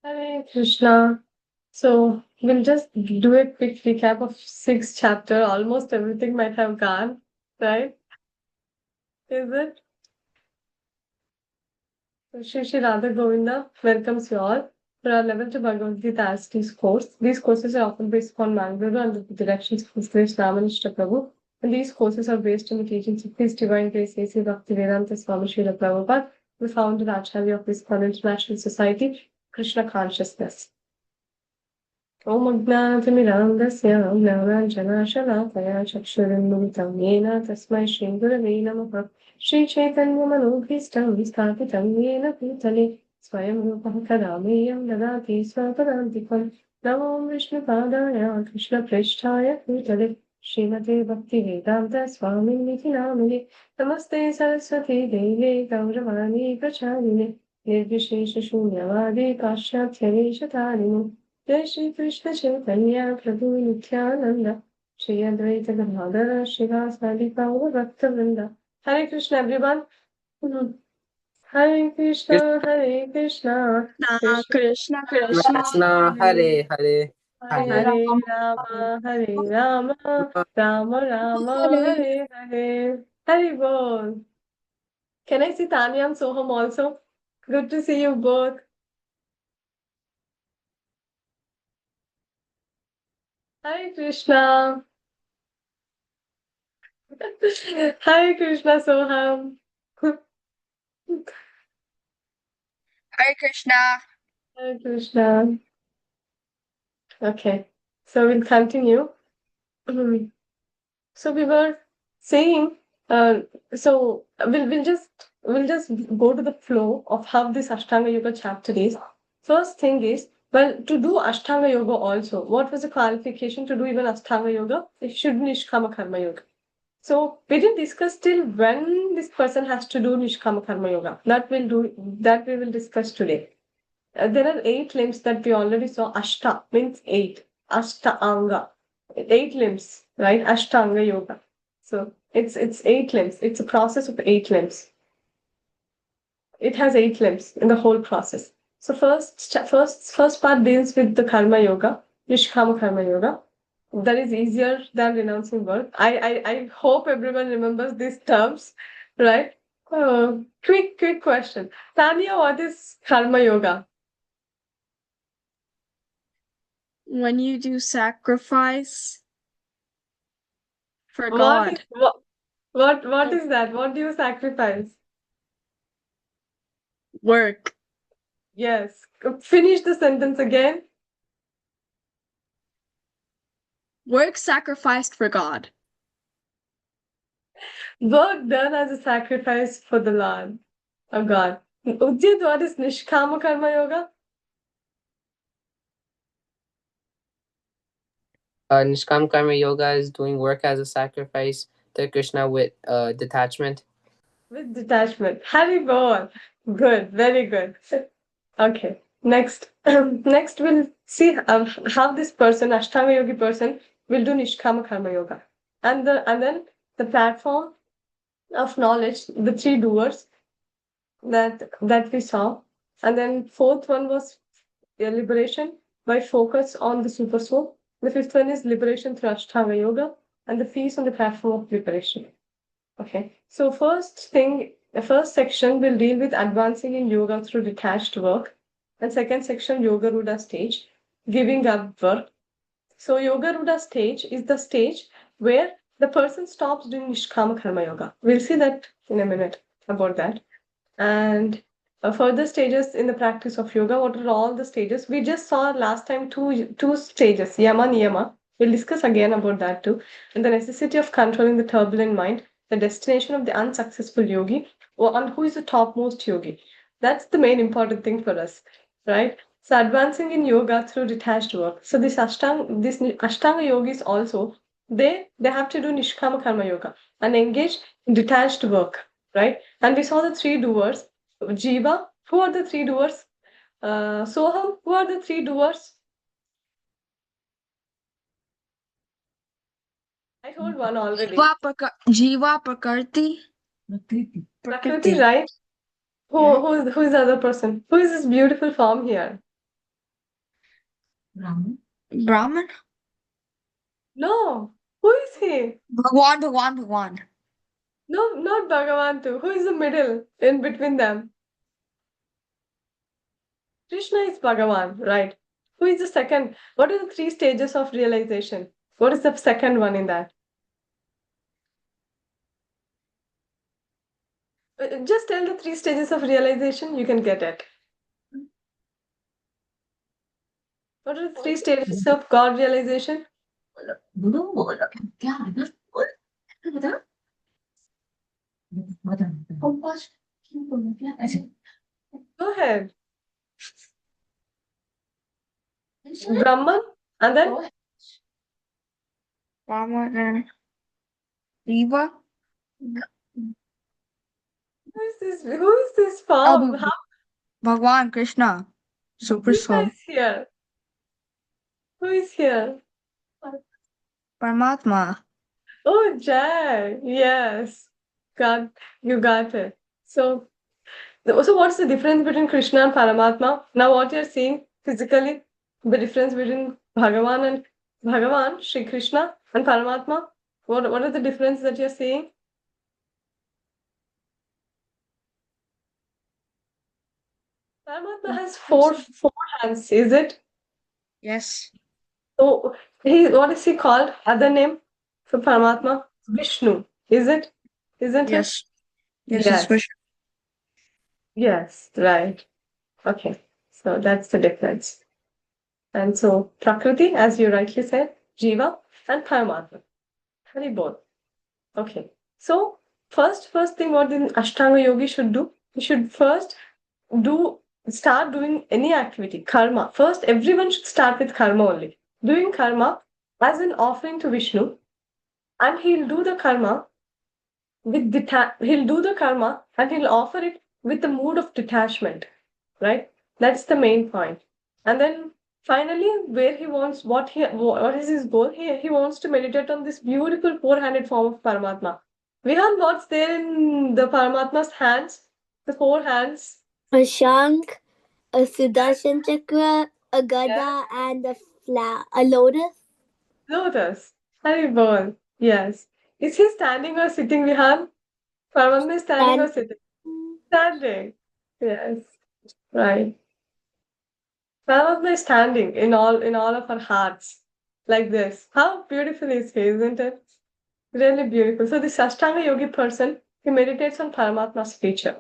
Hare Krishna. So we'll just do a quick recap of six chapter. Almost everything might have gone, right? Is it? So Shri Radha Govinda welcomes you all for our level to Bhagavad Gita AST's course. These courses are often based upon Mangalore under the directions of His Grace Ramanishra Prabhu. And these courses are based on the teachings of His Divine Grace A.C. Bhaktivedanta Swami Srila Prabhupada, the founder Acharya of this International Society, Krishna Consciousness. ॐ अज्ञानतिमिरान्धस्य ज्ञानाञ्जनाशलाकया चक्षुरुन्मिलितं येन तस्मै श्रीगुरवे नमः श्रीचैतन्यमनोभीष्टं स्थापितं येन भूतले स्वयं रूपः कदा मह्यं ददाति स्वपदान्तिकं नमो विष्णुपादाय कृष्णप्रेष्ठाय भूतले श्रीमते भक्तिवेदान्त स्वामिनिधि नामिने नमस्ते सरस्वती देवे गौरवाणी प्रचारिणे निर्विशेषशून्यवादे पाश्चात्यदेशतारिणे जय श्री कृष्ण चैतन्य प्रभु नित्यानंद श्री अद्वैत गदाधर श्रीवासादि गौर भक्तवृंद Hare Krishna everyone Hare Krishna Krishna Krishna Krishna Krishna, Hare Hare, Hare Hare Rama, Rama Rama Rama Hare Hare Hari बोल. Can I see Tanya and Soham also? Good to see you both. Hare Krishna. Hare Krishna, Soham. Hare Krishna. Hare Krishna. Okay, so we'll continue. So we were saying, so we'll just go to the flow of how this Ashtanga Yoga chapter is. First thing is, well, to do Ashtanga Yoga also, what was the qualification to do even Ashtanga Yoga? It should be Nishkama Karma Yoga. So we didn't discuss till when this person has to do Nishkama Karma Yoga. That we will discuss today. There are 8 limbs that we already saw. Ashta means 8. Ashtanga. 8 limbs, right? Ashtanga yoga. So it's 8 limbs. It's a process of 8 limbs. It has 8 limbs in the whole process. So first part deals with the karma yoga, Nishkama karma yoga. That is easier than renouncing work. I hope everyone remembers these terms, right? Quick question. Tanya, what is karma yoga? When you do sacrifice for What God, is what is that? What do you sacrifice? work. Yes. Finish the sentence again. Work sacrificed for God. Work done as a sacrifice for the Lord of God. Ujjit, what is Nishkama Karma Yoga? Nishkam Karma Yoga is doing work as a sacrifice to Krishna with detachment. With detachment. Hari Bol. Good. Very good. Okay. Next. Next we'll see how this person, Ashtanga Yogi person, will do Nishkama Karma Yoga. And then the platform of knowledge, the 3 doers that we saw. And then 4th one was liberation by focus on the super soul. The 5th one is liberation through Ashtanga Yoga, and the feast on the platform of liberation. Okay, so the first section will deal with advancing in yoga through detached work, and second section, Yoga Ruda stage, giving up work. So Yoga Ruda stage is the stage where the person stops doing Nishkama Karma Yoga. We'll see that in a minute about that. And further stages in the practice of yoga, what are all the stages? We just saw last time two stages, Yama Niyama. We'll discuss again about that too. And the necessity of controlling the turbulent mind, the destination of the unsuccessful yogi, and who is the topmost yogi. That's the main important thing for us, right? So advancing in yoga through detached work. So this Ashtanga yogis also, they have to do Nishkama Karma Yoga and engage in detached work, right? And we saw the 3 doers. Jiva, who are the 3 doers? Soham, who are the 3 doers? I told one already. Jiva Prakriti. Prakriti, right? Who's the other person? Who is this beautiful form here? Brahman? No. Who is he? Bhagwan. No, not Bhagavantu. Who is the middle in between them? Krishna is Bhagavan, right? Who is the second? What are the three stages of realization? What is the second one in that? Just tell the three stages of realization, you can get it. What are the three stages of God realization? Go ahead. Brahman, and then Brahman and Shiva? who is this? Who is this Oh, form? How Bhagwan Krishna. Super Krishna soul. is here? Who is here? Paramatma. Oh, Jai. Yes. You got it. So what's the difference between Krishna and Paramatma? Now, what you're seeing physically, the difference between Bhagavan, Shri Krishna, and Paramatma. What are the difference that you're seeing? Paramatma has four hands, is it? Yes. So what is he called? Other name for Paramatma? Vishnu, is it? Isn't it? Yes. Yes, it's Yes. Vishnu. Yes, right. Okay. So that's the difference. And so Prakriti, as you rightly said, Jiva and Paramatma. Hari bol. Okay. So first thing what the Ashtanga yogi should do, he should first start doing any activity, karma. First, everyone should start with karma only. Doing karma as an offering to Vishnu, and he'll do the karma he'll do the karma and he'll offer it with the mood of detachment, right? That's the main point. And then finally, where he wants what is his goal? He wants to meditate on this beautiful four-handed form of Paramatma. Vihan, what's there in the Paramatma's hands? The four hands. A shank, a Sudarshan chakra, a gada, and a lotus. Lotus. Hari bol. Yes. Is he standing or sitting, Vihan? Paramatma is standing or sitting? Standing. Yes. Right. Paramatma is standing in all of our hearts, like this. How beautiful is he, isn't it? Really beautiful. So this Ashtanga yogi person, he meditates on Paramatma's feature.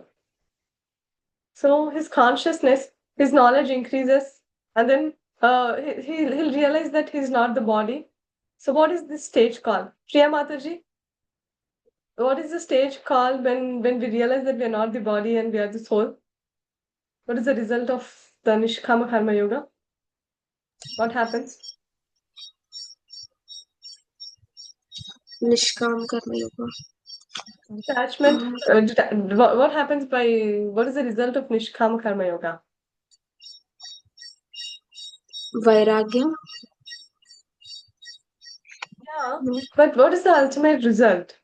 So his consciousness, his knowledge increases, and then he'll realize that he's not the body. So what is this stage called? Priya Mataji, what is the stage called when we realize that we are not the body and we are the soul? What is the result of the Nishkama Karma Yoga? What happens? Nishkam Karma Yoga. Detachment. What happens what is the result of Nishkama Karma Yoga? Vairagya. Yeah, but what is the ultimate result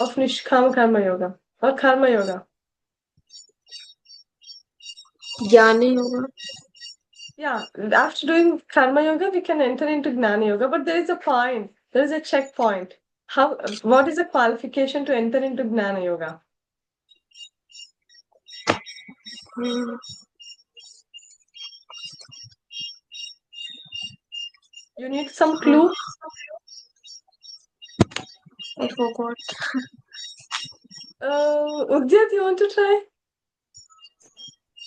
of Nishkama Karma Yoga or Karma Yoga? Jnana Yoga. Yeah, after doing Karma Yoga, we can enter into Gnana Yoga, but there is a point, there is a checkpoint. What is the qualification to enter into Gnana Yoga? You need some clue? I forgot. Udyat, you want to try?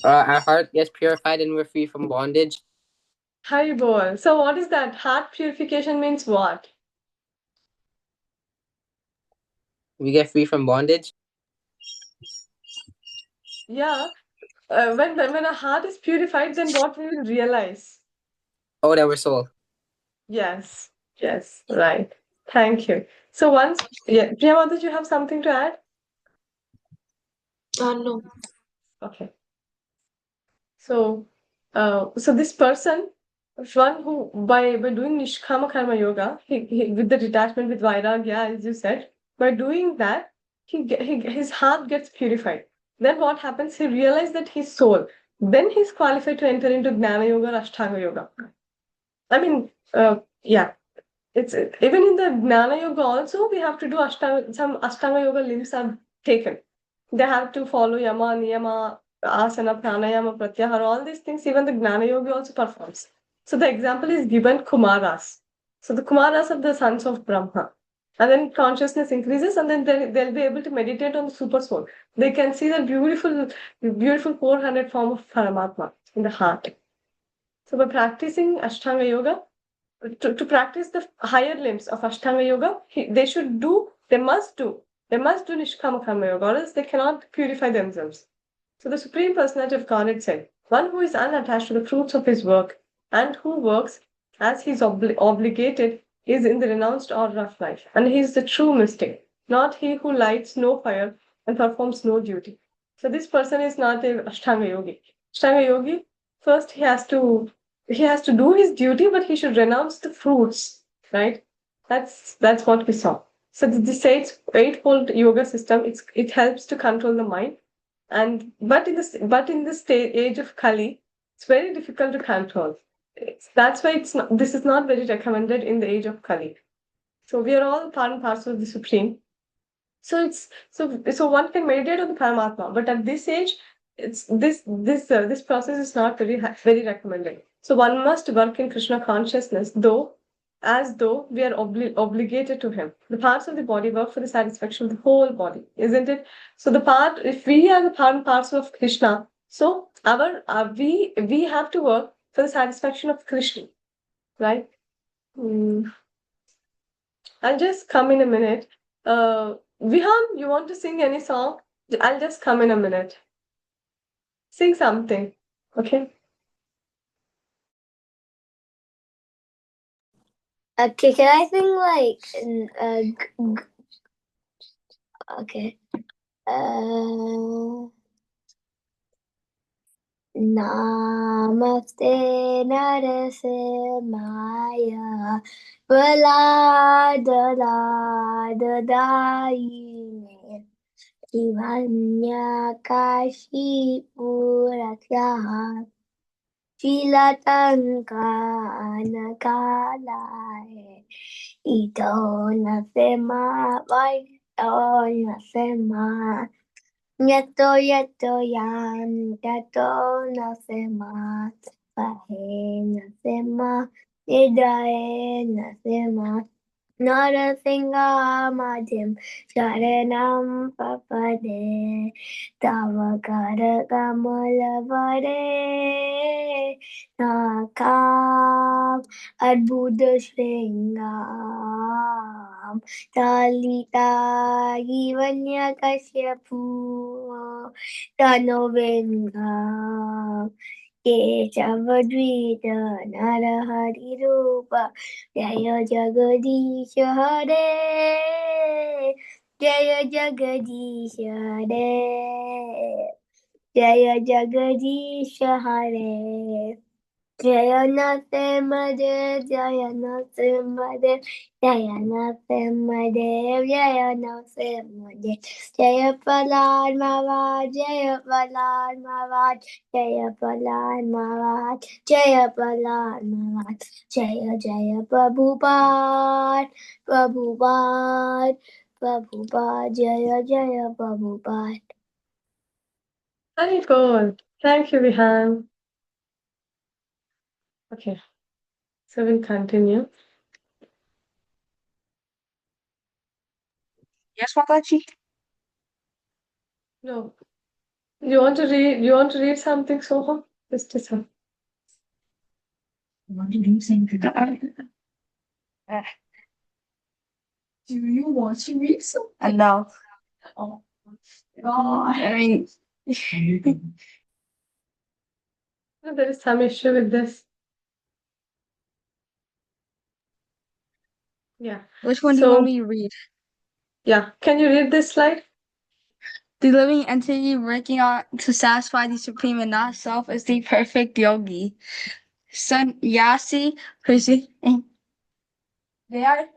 Our heart gets purified and we're free from bondage. Hari bol. So what is that? Heart purification means what? We get free from bondage. Yeah. When a heart is purified, then what we will realize? Oh, that we're soul. Yes, yes, right. Thank you. So Priyama, did you have something to add? No. Okay. So, so this person, one who by doing Nishkama Karma Yoga, he with the detachment with Vairagya, as you said, by doing that, his heart gets purified. Then what happens? He realizes that he's soul. Then he's qualified to enter into Gnana Yoga or Ashtanga Yoga. I mean, yeah. It's even in the Gnana Yoga also we have to do some Ashtanga Yoga limbs are taken. They have to follow Yama, Niyama, Asana, Pranayama, Pratyahara, all these things. Even the Gnana Yoga also performs. So the example is given Kumaras. So the Kumaras are the sons of Brahma. And then consciousness increases, and then they'll be able to meditate on the super soul. They can see the beautiful 400 form of Paramatma in the heart. So by practicing Ashtanga Yoga, to practice the higher limbs of Ashtanga Yoga, they must do Nishkama Karma Yoga, or else they cannot purify themselves. So the Supreme Personality of Godhead said, one who is unattached to the fruits of his work and who works as he is obligated is in the renounced order of life, and he is the true mystic, not he who lights no fire and performs no duty. So this person is not a Ashtanga Yogi. Ashtanga Yogi, first he has to do his duty, but he should renounce the fruits, right? That's what we saw. So this eightfold yoga system, it helps to control the mind, and but in this age of Kali, it's very difficult to control. That's why this is not very recommended in the age of Kali. So we are all part and parcel of the Supreme. So so one can meditate on the Paramatma, but at this age, this process is not very recommended. So one must work in Krishna consciousness, as though we are obligated to him. The parts of the body work for the satisfaction of the whole body, isn't it? So if we are the part and parcel of Krishna, so we have to work for the satisfaction of Krishna, right? I'll just come in a minute. Vihan, you want to sing any song? I'll just come in a minute. Sing something, okay? Okay, can I sing okay. Namaste Narasimhaya Valadadadayine Hivanyakashipurakshaha Shilatankanakalaye Ito Nasema Nasema Yato yam yato nasema pahe nasema idae nasema Narasimha Madhyam Sharanam Papade Tavakara Kamalavare Nakam Adbhuta Sringam Talita Givanya Kasyapu Tanovengam Keshavadvita Narahari Rupa Jaya Jagadish Hare Jaya Jagadish Hare Jaya Jagadish Hare Jaya Nathemadev Jaya Nathemadev Jaya Nathemadev Jaya Nathemadev Jaya Palad Mavad Jaya Palad Mavad Jaya Palad Mavad Jaya Palad Mavad Jaya Jaya Prabhupada Prabhupada Prabhupada Jaya Jaya Prabhupada. Very good. Thank you, Vihan. Okay, so we'll continue. Yes, Mataji. No, you want to read? You want to read something, Soham? Just a second. I want to do something. Do you want to read something? No. Oh. I mean, No, there is some issue with this. Yeah. which one do you So- want me to read? Yeah. Can you read this slide? The living entity working on to satisfy the supreme and not self is the perfect yogi. Sannyasi, they are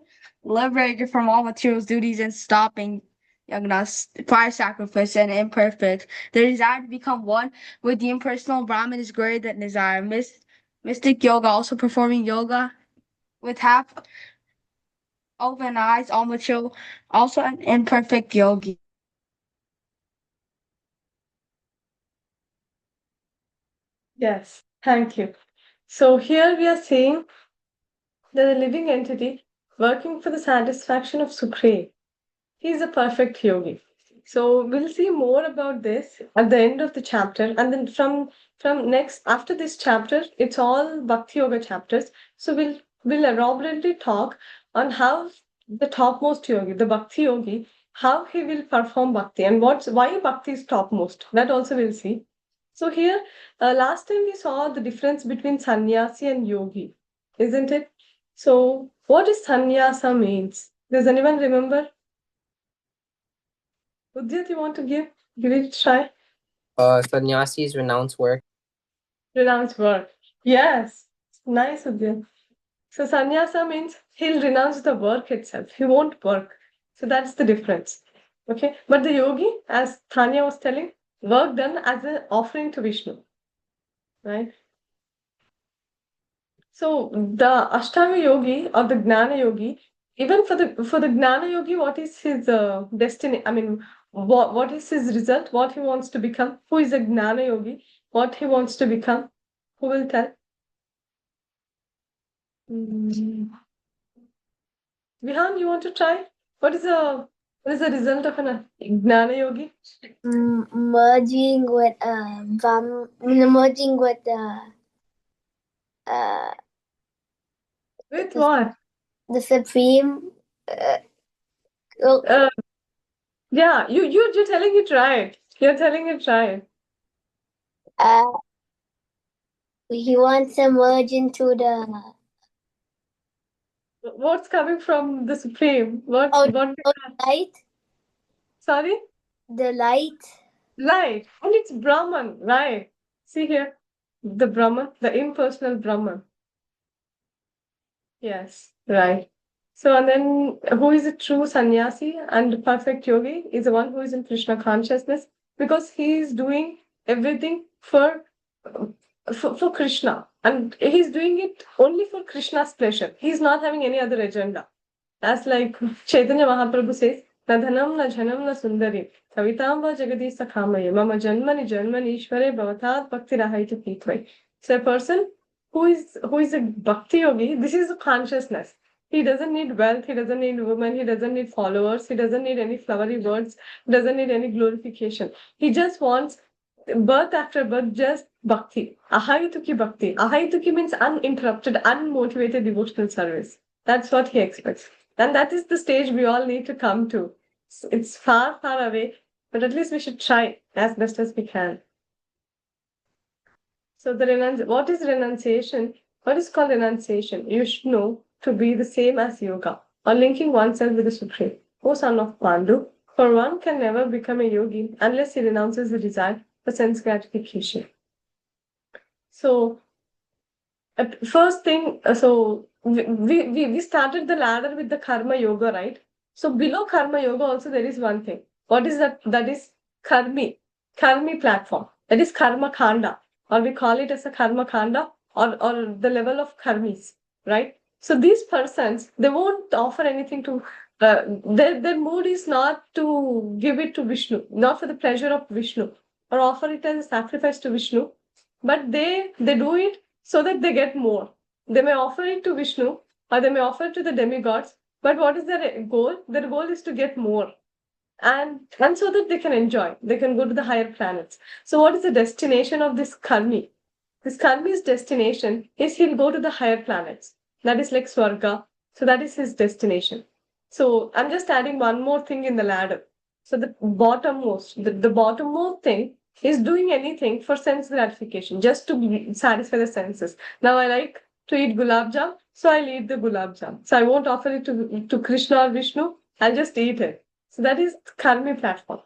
liberated from all material duties and stopping yagnas, fire sacrifice, and imperfect. Their desire to become one with the impersonal Brahman is greater than desire. mystic yoga, also performing yoga with half open eyes, all mature, also an imperfect yogi. Yes, thank you. So here we are seeing that a living entity working for the satisfaction of Sukhre. He is a perfect yogi. So we'll see more about this at the end of the chapter, and then from next after this chapter, it's all Bhakti Yoga chapters. So we'll elaborately talk on how the topmost yogi, the Bhakti yogi, how he will perform bhakti and why bhakti is topmost. That also we'll see. So here, last time we saw the difference between sannyasi and yogi, isn't it? So what is sannyasa means? Does anyone remember? Udyat, you want to give it a try? Sannyasis renounce work. Renounce work. Yes. Nice, Udyat. So sannyasa means he'll renounce the work itself. He won't work. So that's the difference. Okay. But the yogi, as Tanya was telling, work done as an offering to Vishnu. Right? So the Ashtanga yogi or the Gnana yogi, even for the Gnana yogi, what is his destiny? I mean, what is his result? What he wants to become? Who is a Gnana yogi? What he wants to become? Who will tell? Mm. Vihan, you want to try? What is the result of an Gnana yogi? Merging with merging with With what? the supreme. Uh, yeah, you're telling it right. You're telling it right. He wants to merge into the What's coming from the Supreme? What? light. Sorry? The light. Right. And it's Brahman, right? See here, the Brahman, the impersonal Brahman. Yes, right. So, and then who is a true sannyasi and perfect yogi is the one who is in Krishna consciousness because he is doing everything for Krishna and he's doing it only for Krishna's pleasure. He's not having any other agenda. As like Chaitanya Mahaprabhu says, na dhanam na jhanam na sundari kavitam va jagadi sakhamaye mama janmani janmani ishvare bhavatat bhakti rahayita pitvai. So a person who is a bhakti yogi, this is a consciousness. He doesn't need wealth, he doesn't need women, he doesn't need followers, he doesn't need any flowery words, he doesn't need any glorification. He just wants birth after birth, just bhakti. Ahayutuki bhakti. Ahayutuki means uninterrupted, unmotivated devotional service. That's what he expects. And that is the stage we all need to come to. It's far, far away, but at least we should try as best as we can. So what is renunciation? What is called renunciation? You should know to be the same as yoga or linking oneself with the Supreme. O son of Pandu, for one can never become a yogi unless he renounces the desire for sense gratification. So first thing, so we started the ladder with the karma yoga, right? So below karma yoga also there is one thing. What is that? That is karmi platform. That is karma kanda, or we call it as a karma kanda, or the level of karmis, right? So these persons they won't offer anything to. Their mood is not to give it to Vishnu, not for the pleasure of Vishnu, or offer it as a sacrifice to Vishnu, but they do it so that they get more. They may offer it to Vishnu or they may offer it to the demigods, but what is their goal? Their goal is to get more. And so that they can enjoy, they can go to the higher planets. So, what is the destination of this Karmi? This Karmi's destination is he'll go to the higher planets. That is like Swarga. So, that is his destination. So, I'm just adding one more thing in the ladder. So, the bottommost thing is doing anything for sense gratification, just to satisfy the senses. Now, I like to eat gulab jam, so I'll eat the gulab jam. So, I won't offer it to Krishna or Vishnu, I'll just eat it. So, that is Karmi platform.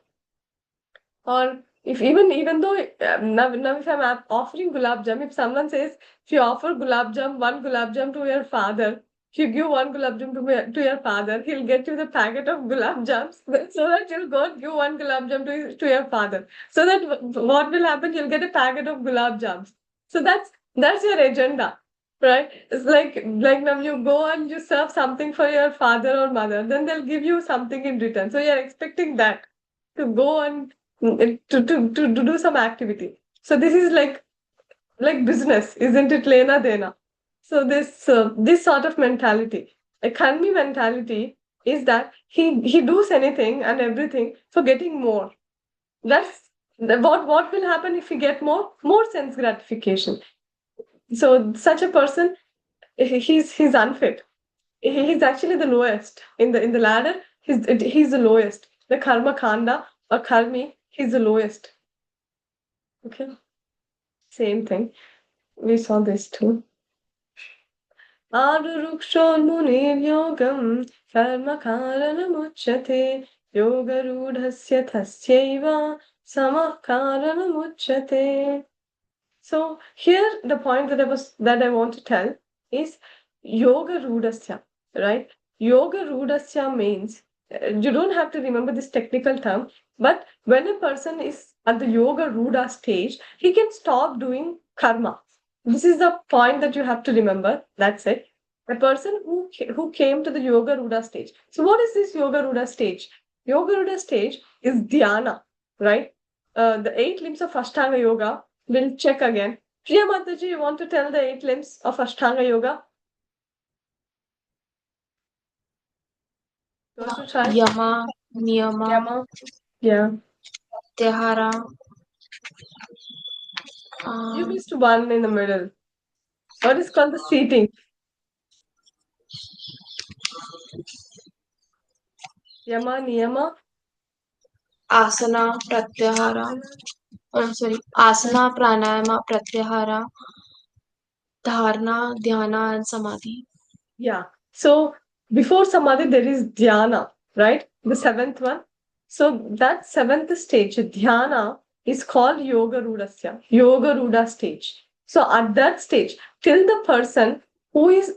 Or if even though now if I'm offering gulab jam, if someone says if you offer one gulab jam to your father, if you give one gulab jam to your father, he'll get you the packet of gulab jams so that you'll go give one gulab jam to your father. So that what will happen? You'll get a packet of gulab jams. So that's your agenda. right? It's like now you go and you serve something for your father or mother, then they'll give you something in return. So you're expecting that to go and to do some activity. So this is like business, isn't it? Lena dena. So this sort of mentality, a Kanmi mentality, is that he does anything and everything for getting more. That's what will happen if you get more sense gratification. So such a person, he's unfit. He's actually the lowest in the ladder. He's the lowest. The karma kanda or karmi, he's the lowest. Okay, same thing. We saw this too. आरुरुक्षोन्मुनिर्योगं कर्मकारणमुच्यते योगरूढस्य तस्यैव समः कारणमुच्यते. So here the point that I want to tell is yoga rudasya, right? Yoga rudasya means you don't have to remember this technical term, but when a person is at the yoga ruda stage, he can stop doing karma. This is the point that you have to remember. That's it. A person who came to the yoga ruda stage. So what is this yoga ruda stage? Yoga ruda stage is dhyana, right? The 8 limbs of Ashtanga yoga. We'll check again. Priya Mataji, you want to tell the 8 limbs of Ashtanga yoga? You want to try? Yama, Niyama, Yama. Yeah. Tyahara. You missed one in the middle. What is called the seating? Yama, Niyama. Asana, Pratyahara. Asana, Pranayama, Pratyahara, Dharana, Dhyana, and Samadhi. Yeah. So before Samadhi, there is Dhyana, right? The 7th one. So that 7th stage, Dhyana, is called Yoga Rudasya, Yoga Ruda stage. So at that stage, till the person who is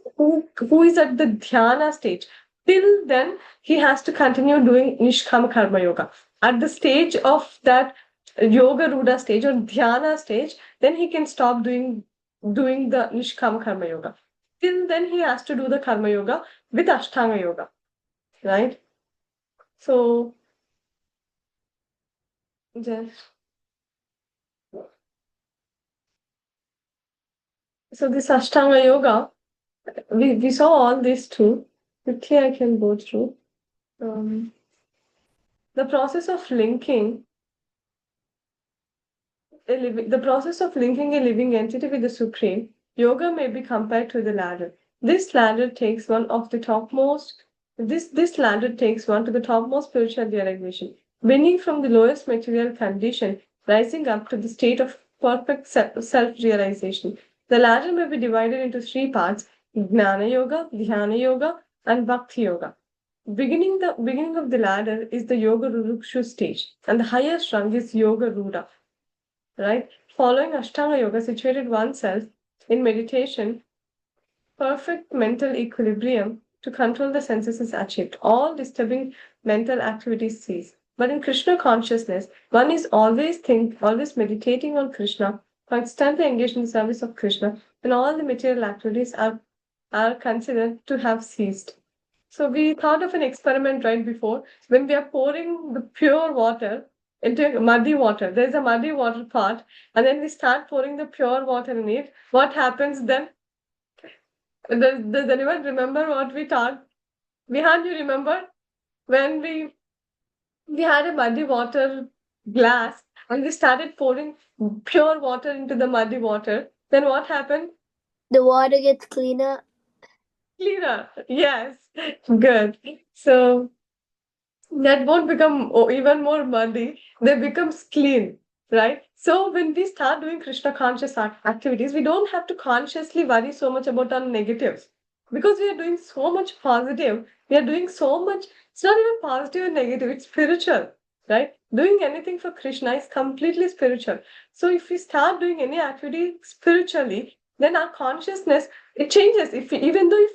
at the Dhyana stage, till then he has to continue doing Nishkama Karma Yoga. At the stage of that Yoga Ruda stage or Dhyana stage, then he can stop doing the Nishkama Karma Yoga. Till then he has to do the Karma Yoga with Ashtanga Yoga, right? So just this Ashtanga Yoga, we saw all these too. Quickly I can go through. The process of linking a living entity with the Supreme, yoga may be compared to the ladder. This ladder takes one to the topmost spiritual realization, beginning from the lowest material condition, rising up to the state of perfect self-realization. The ladder may be divided into 3 parts: Gnana Yoga, Dhyana Yoga, and Bhakti Yoga. Beginning of the ladder is the Yoga Rurukshu stage, and the highest rung is Yoga Ruda. Right? Following Ashtanga Yoga, situated oneself in meditation, perfect mental equilibrium to control the senses is achieved. All disturbing mental activities cease. But in Krishna consciousness, one is always meditating on Krishna, constantly engaged in the service of Krishna, and all the material activities are considered to have ceased. So we thought of an experiment right before. When we are pouring the pure water into muddy water, there's a muddy water part, and then we start pouring the pure water in it. What happens then? Does anyone remember what we taught? Vihan, you remember when we had a muddy water glass and we started pouring pure water into the muddy water? Then what happened? The water gets cleaner. Cleaner. Yes. Good. So that won't become even more muddy. They becomes clean, right? So when we start doing Krishna conscious activities, we don't have to consciously worry so much about our negatives because we are doing so much positive. We are doing so much. It's not even positive and negative. It's spiritual, right? Doing anything for Krishna is completely spiritual. So if we start doing any activity spiritually, then our consciousness, it changes. Even though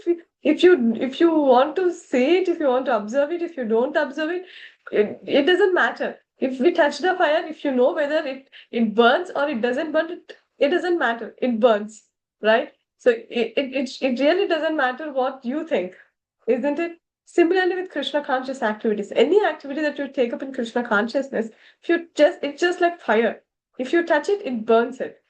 if you want to see it, if you want to observe it, if you don't observe it, it doesn't matter. If we touch the fire, if you know whether it burns or it doesn't burn, it doesn't matter. It burns, right? So it really doesn't matter what you think, isn't it? Similarly with Krishna conscious activities, any activity that you take up in Krishna consciousness, if you just it's just like fire. If you touch it, it burns it.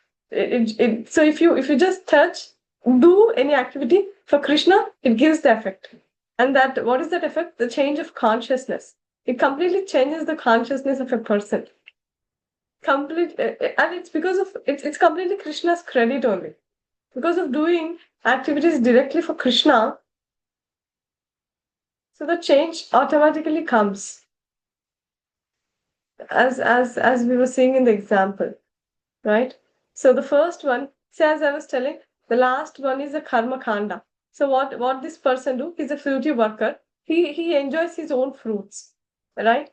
So if you just touch, do any activity for Krishna, it gives the effect. And that what is that effect? The change of consciousness. It completely changes the consciousness of a person. And it's because of it's completely Krishna's credit only. Because of doing activities directly for Krishna, so the change automatically comes. As we were seeing in the example, right? So the first one, say as I was telling, the last one is a karma kanda. So what this person do? He's a fruity worker. He enjoys his own fruits, right?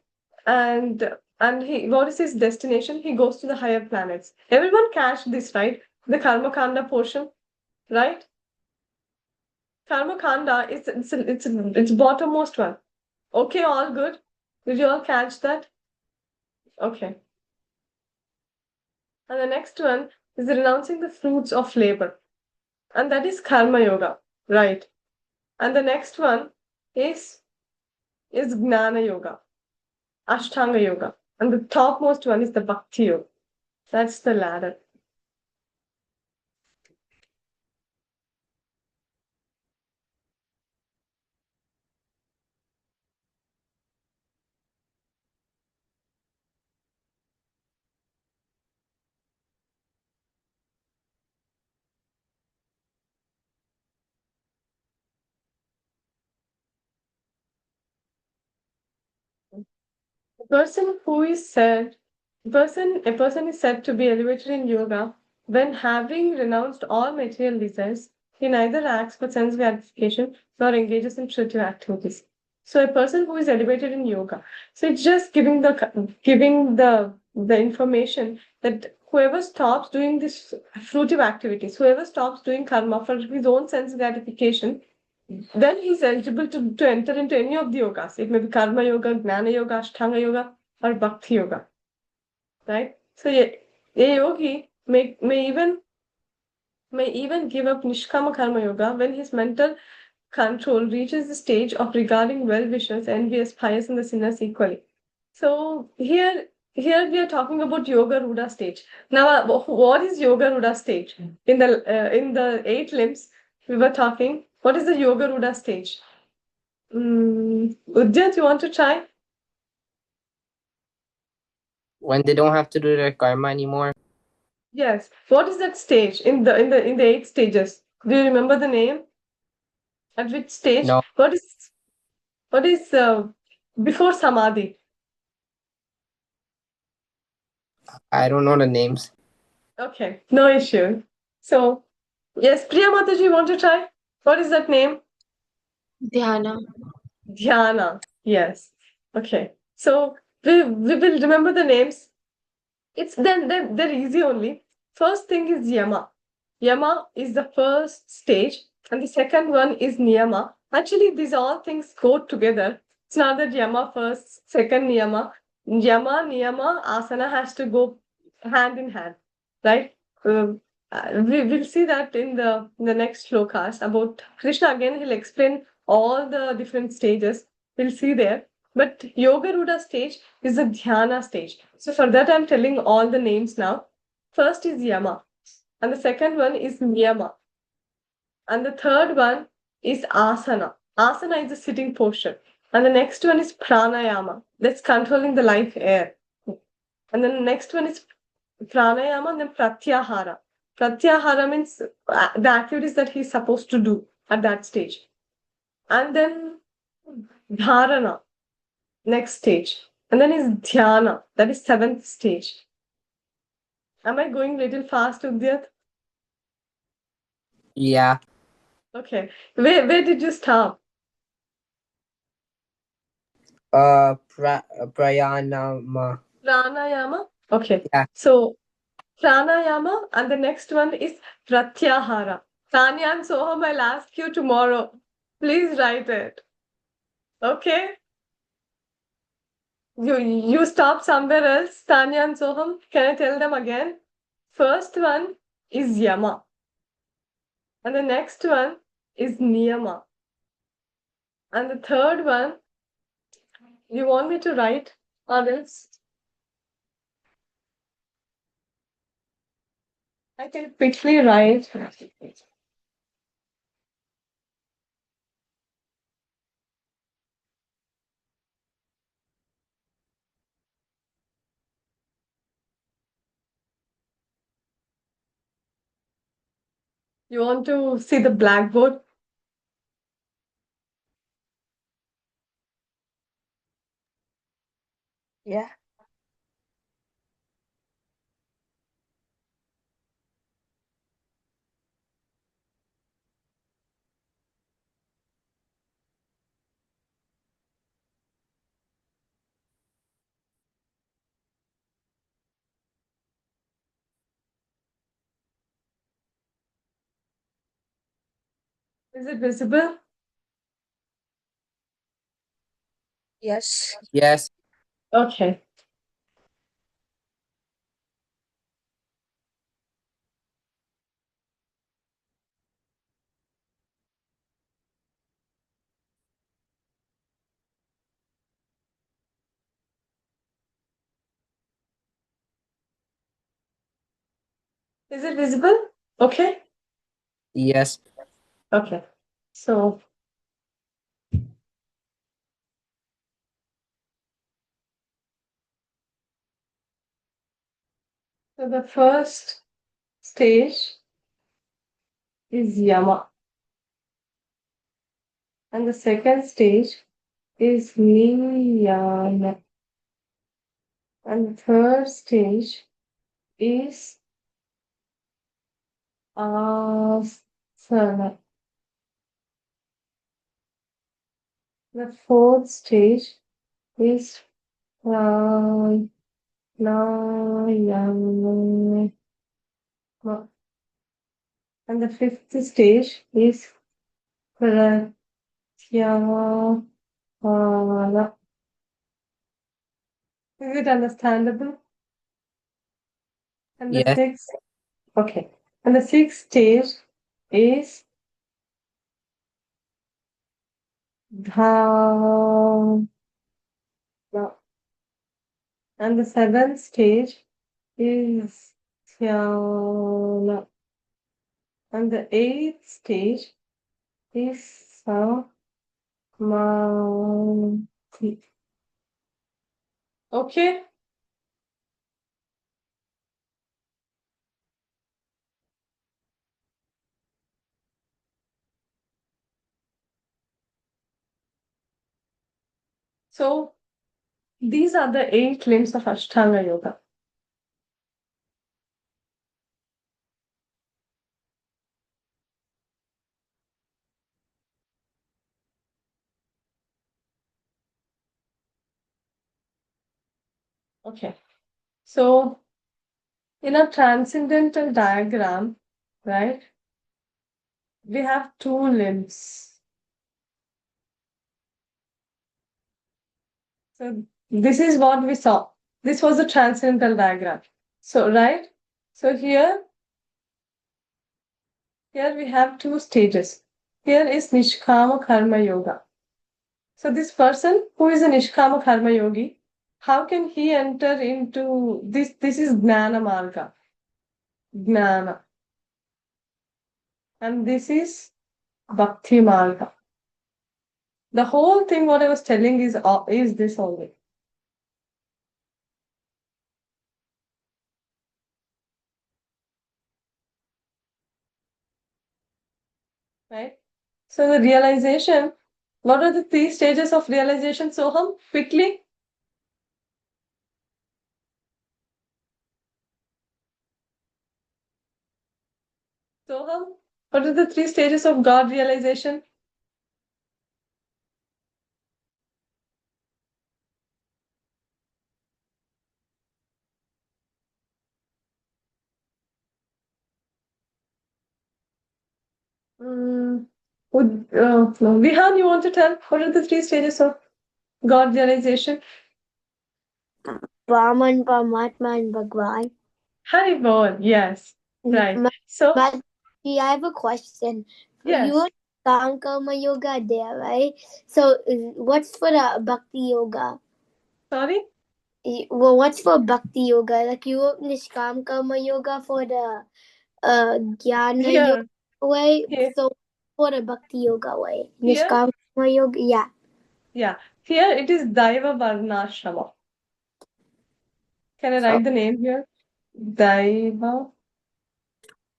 And he what is his destination? He goes to the higher planets. Everyone catch this, right? The karma kanda portion, right? Karma kanda is it's bottommost one. Okay, all good. Did you all catch that? Okay. And the next one is renouncing the fruits of labor. And that is karma yoga, right? And the next one is gnana yoga, ashtanga yoga. And the topmost one is the bhakti yoga. That's the ladder. A person who is said, a person is said to be elevated in yoga when having renounced all material desires, he neither acts for sense gratification nor engages in spiritual activities. So a person who is elevated in yoga, so it's just giving the information that whoever stops doing this fruitive activities, whoever stops doing karma for his own sense gratification, then he's eligible to enter into any of the yogas. It may be karma yoga, gnana yoga, ashtanga yoga, or bhakti yoga. Right? So a yogi may even give up nishkama karma yoga when his mental control reaches the stage of regarding well-wishers, envious, pious, and the sinners equally. So here we are talking about yoga ruda stage. Now, what is yoga ruda stage? In the 8 limbs, we were talking. What is the yoga ruda stage? Udyat, you want to try? When they don't have to do their karma anymore. Yes. What is that stage in the 8 stages? Do you remember the name? At which stage? No, What is before samadhi? I don't know the names. Okay, no issue. So yes, Priya Mataji, you want to try? What is that name? Dhyana. Dhyana. Yes. Okay. So we will remember the names. It's then they're easy only. First thing is yama. Yama is the first stage, and the second one is niyama. Actually, these all things go together. It's not that yama first, second niyama. Yama, niyama, asana has to go hand in hand, right? We will see that in the next shlokas about Krishna. Again, he'll explain all the different stages. We'll see there. But Yoga Ruda stage is the Dhyana stage. So for that, I'm telling all the names now. First is Yama, and the second one is Niyama, and the third one is Asana. Asana is the sitting posture, and the next one is Pranayama. That's controlling the life air, and then the next one is Pranayama, and then Pratyahara. Pratyahara means the activities that he's supposed to do at that stage, and then Dharana, next stage. And then is Dhyana, that is 7th stage. Am I going little fast, Udyat? Yeah. Okay. Where did you stop? Prayanama. Pranayama? Okay. Yeah. So pranayama, and the next one is pratyahara. Tanya and Soham, I'll ask you tomorrow. Please write it. Okay? You stop somewhere else, Tanya and Soham. Can I tell them again? First one is yama. And the next one is Niyama. And the third one, you want me to write or else? I can quickly write. You want to see the blackboard? Yeah. Is it visible? Yes. Yes. Okay. Is it visible? Okay. Yes. Okay. So the first stage is Yama. And the second stage is Niyana. And the third stage is Asana. The fourth stage is Pranayama. And the fifth stage is Pratyahara. Is it understandable? And the Yes. sixth, okay. And the sixth stage is Dharana. And the seventh stage is Dhyana. And the eighth stage is Samadhi. Okay? So these are the 8 limbs of Ashtanga Yoga. Okay. So in a transcendental diagram, right, we have 2 limbs. So this is what we saw. This was a transcendental diagram. So, right? So here we have 2 stages. Here is Nishkama Karma Yoga. So this person who is a Nishkama Karma Yogi, how can he enter into this? This is Gnana Marga. Gnana. And this is Bhakti Marga. The whole thing what I was telling is this only. Right? So the realization, what are the 3 stages of realization, Soham? Quickly. Soham, what are the 3 stages of God realization? No. Vihan, you want to tell what are the 3 stages of God realization? Brahman, Paramatma, and Bhagwan. Haribol, yes, right. Ma- So, ma- I have a question. Yes. You Kam Karma Yoga there, right? So what's for the Bhakti Yoga? Sorry? Well, what's for Bhakti Yoga? Like you wrote Nishkam Karma Yoga for the Jnana Here. Yoga way. Here. So for the Bhakti Yoga way. Here? Nishkam Karma Yoga, yeah. Yeah. Here it is Daiva Varnashrama. Can I write the name here? Daiva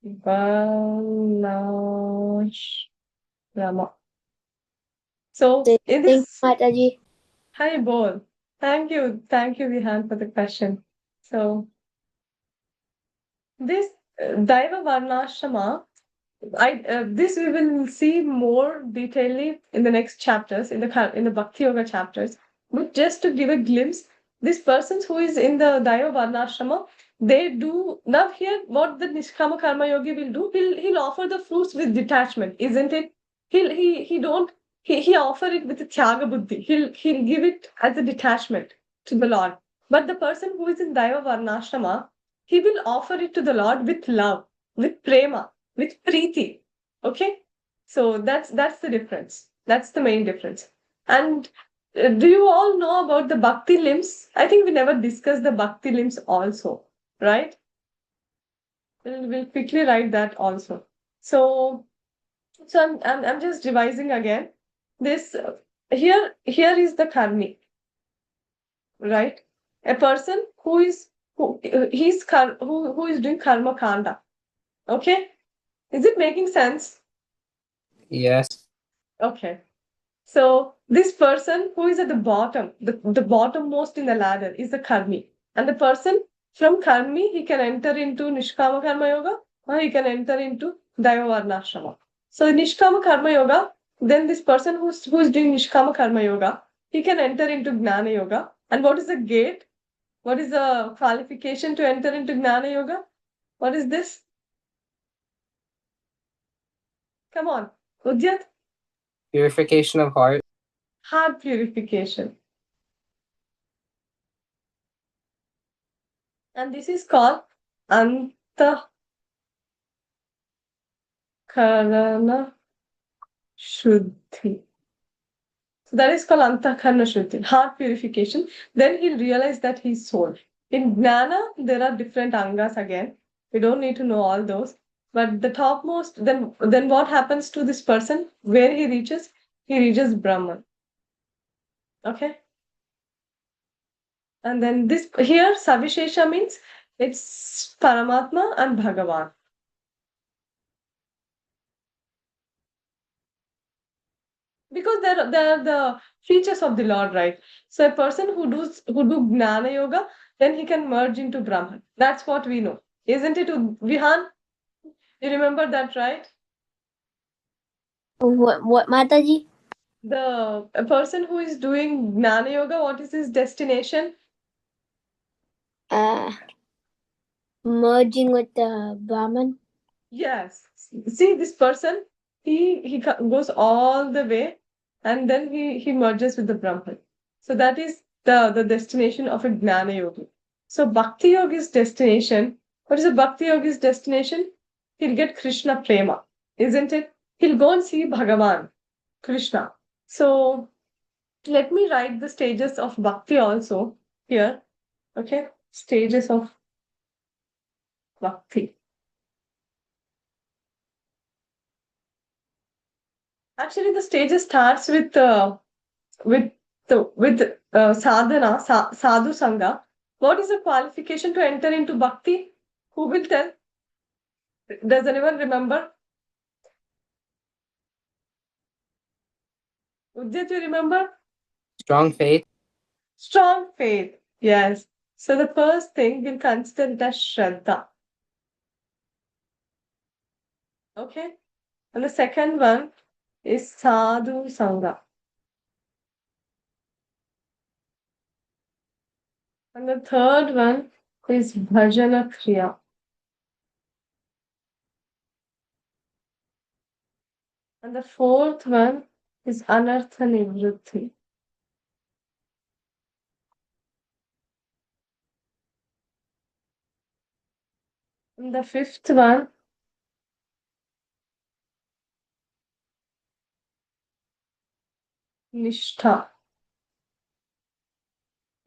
Varnashrama. So in Thank you, this, Mataji. hi Bol. Thank you, Vihan, for the question. So this Daiva Varnashrama, this we will see more detailedly in the next chapters, in the Bhakti Yoga chapters. But just to give a glimpse, these persons who is in the Daiva Varnashrama, they do now here what the Nishkama Karma Yogi will do. He'll offer the fruits with detachment, isn't it? He don't he offer it with a Tyaga Buddhi. He'll give it as a detachment to the Lord. But the person who is in Daiva Varnashrama, he will offer it to the Lord with love, with prema, with preeti. Okay, so that's the difference. That's the main difference. And do you all know about the bhakti limbs? I think we never discussed the bhakti limbs also, right? We'll quickly write that also. So I'm just revising again. This here is the karmi, right? A person who is doing karma kanda. Okay, is it making sense? Yes. Okay. So this person who is at the bottom, the bottommost in the ladder is the karmi. And the person from karmi, he can enter into Nishkama Karma Yoga or he can enter into Daiva Varnashrama. So Nishkama Karma Yoga, then this person who's doing Nishkama Karma Yoga, he can enter into Gnana Yoga. And what is the gate? What is the qualification to enter into Gnana Yoga? What is this? Come on, Udyat. Purification of heart. Heart purification. And this is called Antahkarana Shuddhi. So that is called Antahkarana Shuddhi, heart purification. Then he'll realize that he's soul. In Jnana, there are different angas again. We don't need to know all those. But the topmost, then what happens to this person? Where he reaches? He reaches Brahman. Okay? And then this here, Savishesha means it's Paramatma and Bhagavan. Because they're the features of the Lord, right? So a person who do Gnana Yoga, then he can merge into Brahman. That's what we know, isn't it, Vihan? You remember that, right? What Mataji? A person who is doing Gnana Yoga, what is his destination? Merging with the Brahman. Yes. See, this person, he goes all the way, and then he merges with the Brahman. So that is the destination of a Gnana Yogi. So Bhakti Yogi's destination, what is a Bhakti Yogi's destination? He'll get Krishna Prema, isn't it? He'll go and see Bhagavan, Krishna. So let me write the stages of Bhakti also here. Okay, stages of Bhakti. Actually, the stages starts with sadhana, sadhu sangha. What is the qualification to enter into bhakti? Who will tell? Does anyone remember? Udit, you remember? Strong faith. Strong faith. Yes. So the first thing we'll consider it as Shraddha. Okay. And the second one is Sadhu Sangha. And the third one is Bhajana Kriya. And the fourth one is Anartha Nivritti. And the fifth one Nishtha.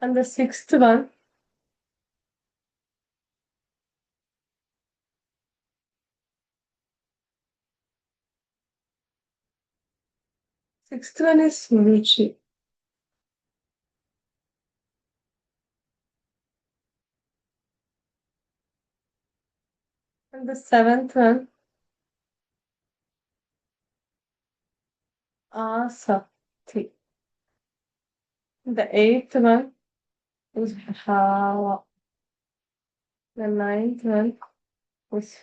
And the sixth one, is Ruchi. And the seventh one, Asakti. The eighth one is Bhava. The ninth one is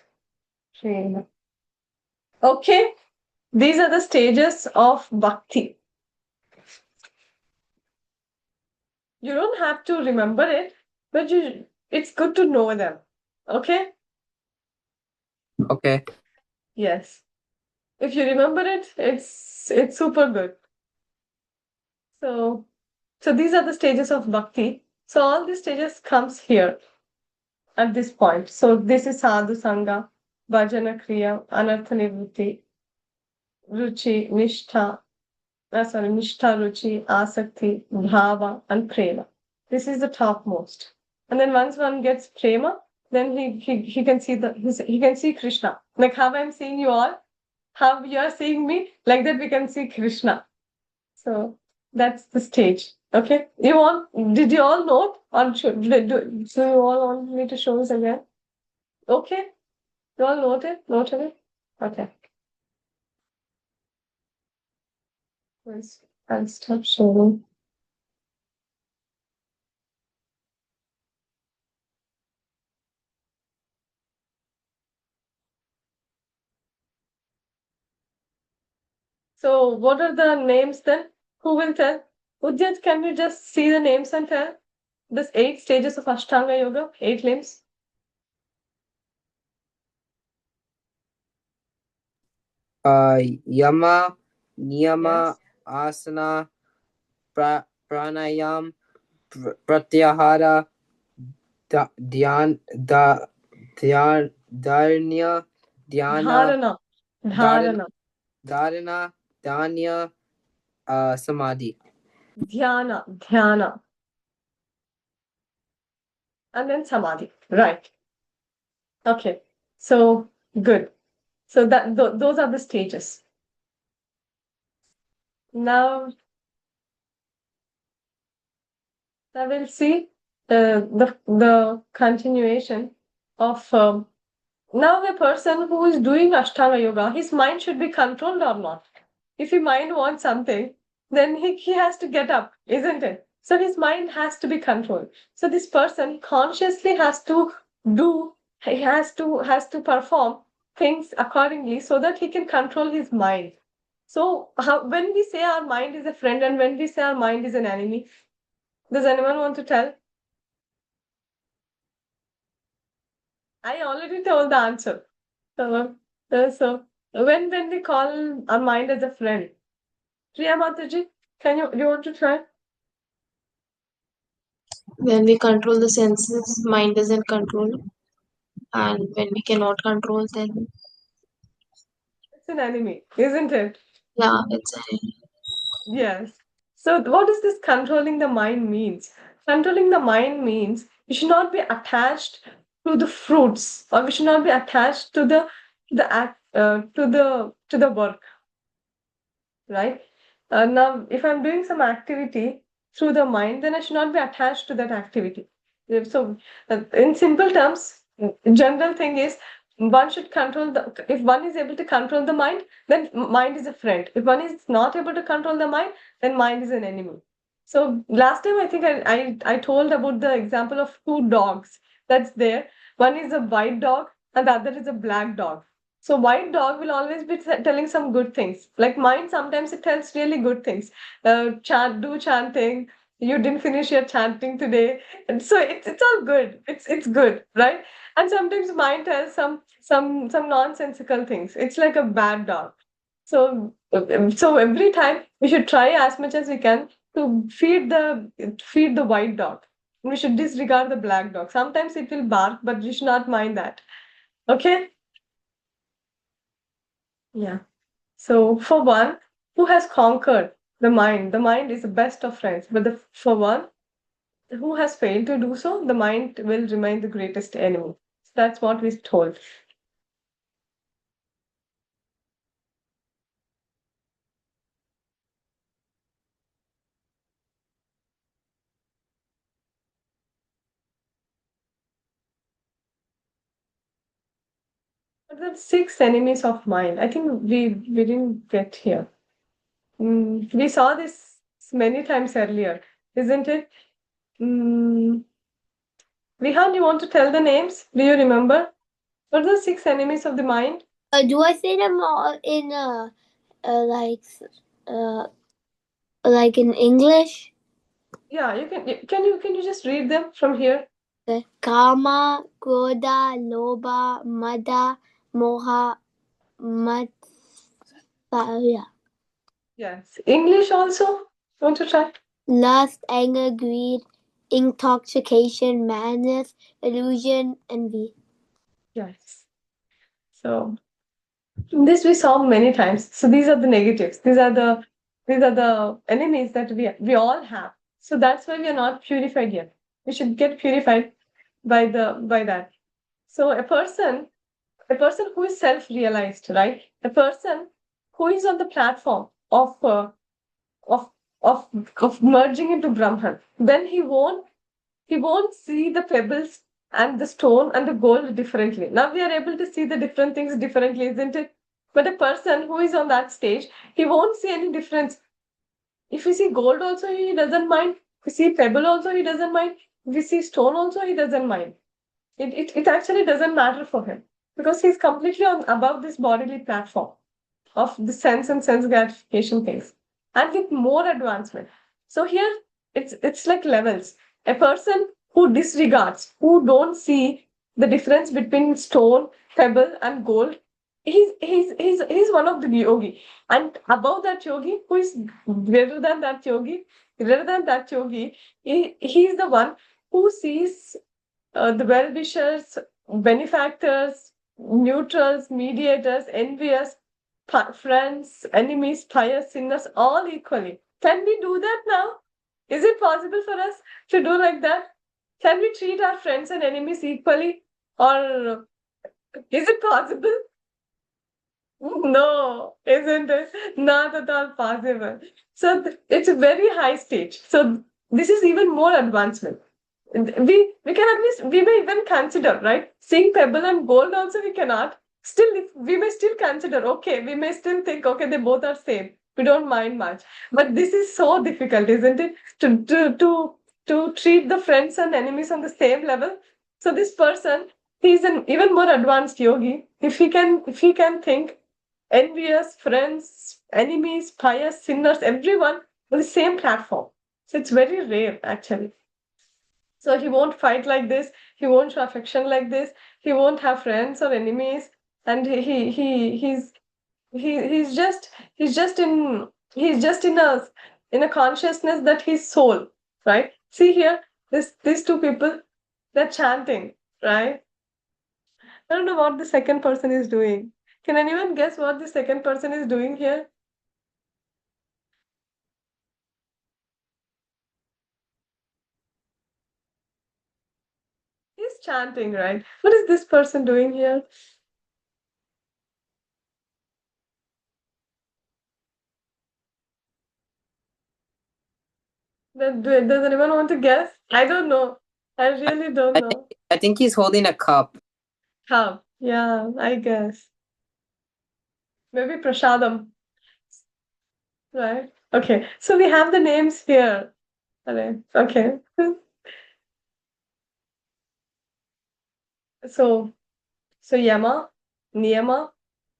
Prema. Okay, these are the stages of bhakti. You don't have to remember it, but it's good to know them. Okay? Okay. Yes. If you remember it, it's super good. So these are the stages of bhakti. So all these stages comes here at this point. So this is sadhu sanga, bhajana kriya, anartha nivrutti, ruchi, nishtha, nishtha, ruchi, asakti, bhava, and prema. This is the topmost. And then once one gets prema, then he can see he can see Krishna. Like how I'm seeing you all, how you are seeing me, like that we can see Krishna. So that's the stage. Okay. Did you all note? Or do you all want me to show this again? Okay. You all noted? Noted it? Okay. Yes. I'll stop showing. So what are the names then? Who will tell? Udyat, can you just see the names and tell? This 8 stages of Ashtanga Yoga, 8 limbs. Yama, Niyama, Yes. Asana, Pranayam, Pratyahara, Dhyan, Dharnya, Dhyana, Dharana. Dharana, Dharana. Dharana, Dhanya, Samadhi. Dhyana. Dhyana. And then Samadhi. Right. Okay. So good. So those are the stages. Now I will see the continuation of now a person who is doing Ashtanga Yoga, his mind should be controlled or not. If his mind wants something, then he has to get up, isn't it? So his mind has to be controlled. So this person consciously has to do, he has to perform things accordingly so that he can control his mind. So when we say our mind is a friend and when we say our mind is an enemy, does anyone want to tell? I already told the answer. So when we call our mind as a friend, Priya Mataji, you want to try? When we control the senses, mind is in control. And when we cannot control, then It's an enemy, isn't it? yeah, it's a Yes. So what does this controlling the mind means? Controlling the mind means we should not be attached to the fruits, or we should not be attached to the act to the work, right? Now, if I'm doing some activity through the mind, then I should not be attached to that activity. So, in simple terms, general thing is one should control if one is able to control the mind, then mind is a friend. If one is not able to control the mind, then mind is an enemy. So last time I think I told about the example of two dogs that's there. One is a white dog and the other is a black dog. So white dog will always be telling some good things. Like mine, sometimes it tells really good things. Do chanting. You didn't finish your chanting today, and so it's all good. It's good, right? And sometimes mine tells some nonsensical things. It's like a bad dog. So every time we should try as much as we can to feed the white dog. We should disregard the black dog. Sometimes it will bark, but you should not mind that. Okay? Yeah. So for one who has conquered The mind is the best of friends. But for one who has failed to do so, the mind will remain the greatest enemy. So that's what we're told. But the 6 enemies of mind, I think we didn't get here. We saw this many times earlier, isn't it? Vihan, you want to tell the names? Do you remember? What are the 6 enemies of the mind? Do I say them all in like in English? Yeah, you can. Can you just read them from here? Okay. Kama, Krodha, Lobha, Mada, Moha, Matsarya. Yes. English also? Want to try? Lust, anger, greed, intoxication, madness, illusion, envy. Yes. So this we saw many times. So these are the negatives. These are the enemies that we all have. So that's why we are not purified yet. We should get purified by that. So a person who is self-realized, right? A person who is on the platform of of of merging into Brahman, then he won't see the pebbles and the stone and the gold differently. Now we are able to see the different things differently, isn't it? But a person who is on that stage, he won't see any difference. If we see gold also, he doesn't mind. If we see pebble also, he doesn't mind. If we see stone also, he doesn't mind. It actually doesn't matter for him because he's completely on above this bodily platform of the sense and sense gratification things, and with more advancement. So here it's like levels. A person who disregards, who don't see the difference between stone, pebble, and gold, he's one of the yogi. And above that yogi, who is greater than that yogi, he's the one who sees the well-wishers, benefactors, neutrals, mediators, envious, friends, enemies, pious, sinners, all equally. Can we do that now? Is it possible for us to do like that? Can we treat our friends and enemies equally? Or is it possible? No, isn't it? Not at all possible. So it's a very high stage. So this is even more advancement. We can at least we may even consider, right? Seeing pebble and gold also we cannot. Still, if we may still consider, okay, we may still think, okay, they both are same. We don't mind much. But this is so difficult, isn't it? To treat the friends and enemies on the same level. So this person, he's an even more advanced yogi. If he can think envious, friends, enemies, pious, sinners, everyone on the same platform. So it's very rare actually. So he won't fight like this. He won't show affection like this. He won't have friends or enemies. And he's just in a consciousness that he's soul, right? See here, these two people, they're chanting, right? I don't know what the second person is doing. Can anyone guess what the second person is doing here? He's chanting, right? What is this person doing here? Does anyone want to guess? I don't know. I really don't know. I think he's holding a cup. How? Yeah, I guess. Maybe Prashadam, right? Okay, so we have the names here. Alright, okay. So, Yama, Niyama,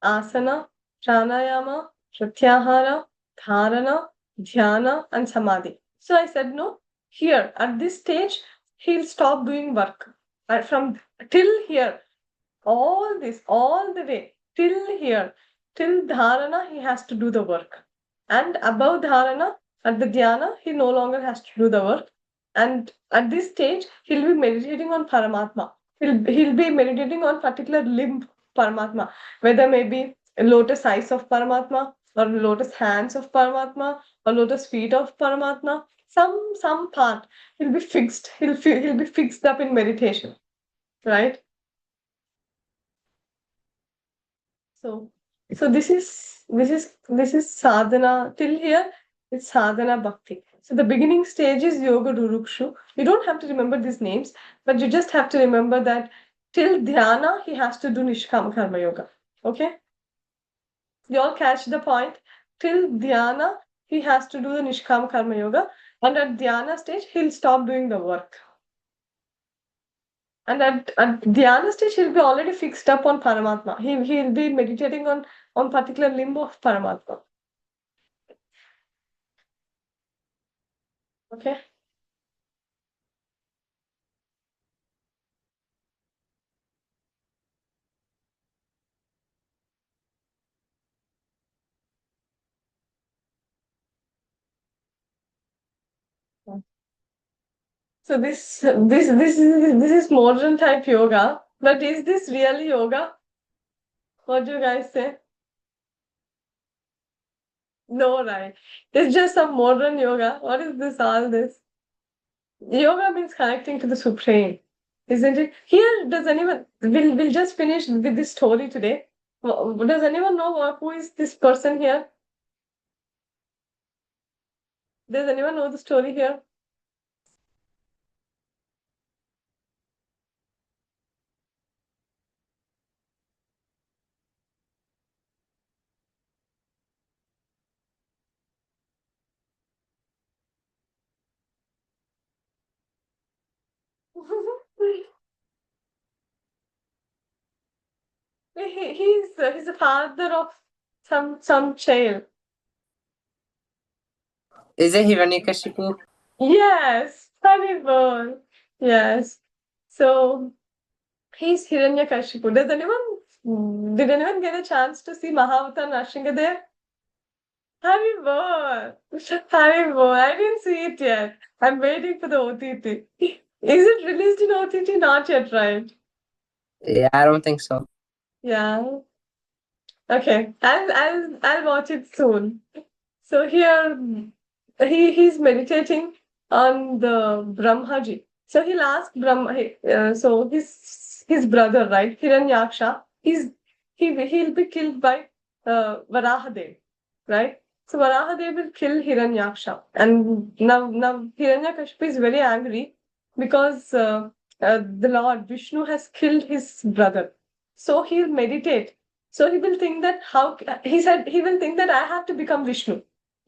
Asana, Pranayama, Pratyahara, Dharana, Dhyana, and Samadhi. So I said, no, here at this stage, he'll stop doing work. From till here, all this, all the way, till here, till Dharana, he has to do the work. And above Dharana, at the Dhyana, he no longer has to do the work. And at this stage, he'll be meditating on Paramatma. He'll be meditating on particular limb Paramatma, whether maybe a lotus eyes of Paramatma, or lotus hands of Paramatma, or lotus feet of Paramatma. Some part he'll be fixed. He'll be fixed up in meditation, right? So this is sadhana. Till here, it's sadhana bhakti. So the beginning stage is yoga rurukshu. You don't have to remember these names, but you just have to remember that till dhyana he has to do nishkama karma yoga. Okay? You all catch the point? Till dhyana he has to do the nishkama karma yoga, and at dhyana stage he'll stop doing the work. And at dhyana stage, he'll be already fixed up on Paramatma. He'll be meditating on particular limb of Paramatma. Okay? So this is modern type yoga, but is this really yoga? What do you guys say? No, right? It's just some modern yoga. What is this? All this yoga means connecting to the supreme, isn't it? Here, does anyone? We'll just finish with this story today. Does anyone know who is this person here? Does anyone know the story here? He's the father of some child. Is it Hiranyakashipu? Yes, Haribol. Yes. So he's Hiranyakashipu. Did anyone get a chance to see Mahavatar Nrsimhadev? Haribol. Haribol. I didn't see it yet. I'm waiting for the OTT. Is it released in OTT? Not yet, right? Yeah, I don't think so. Yeah. Okay. I'll watch it soon. So here he's meditating on the Brahmaji. So he'll ask so his brother, right, Hiranyaksha, he'll be killed by Varahadev, right? So Varahadev will kill Hiranyaksha, and now Hiranyakashipu is very angry because the Lord Vishnu has killed his brother. So he'll meditate. So he will think that he said he will think that I have to become Vishnu,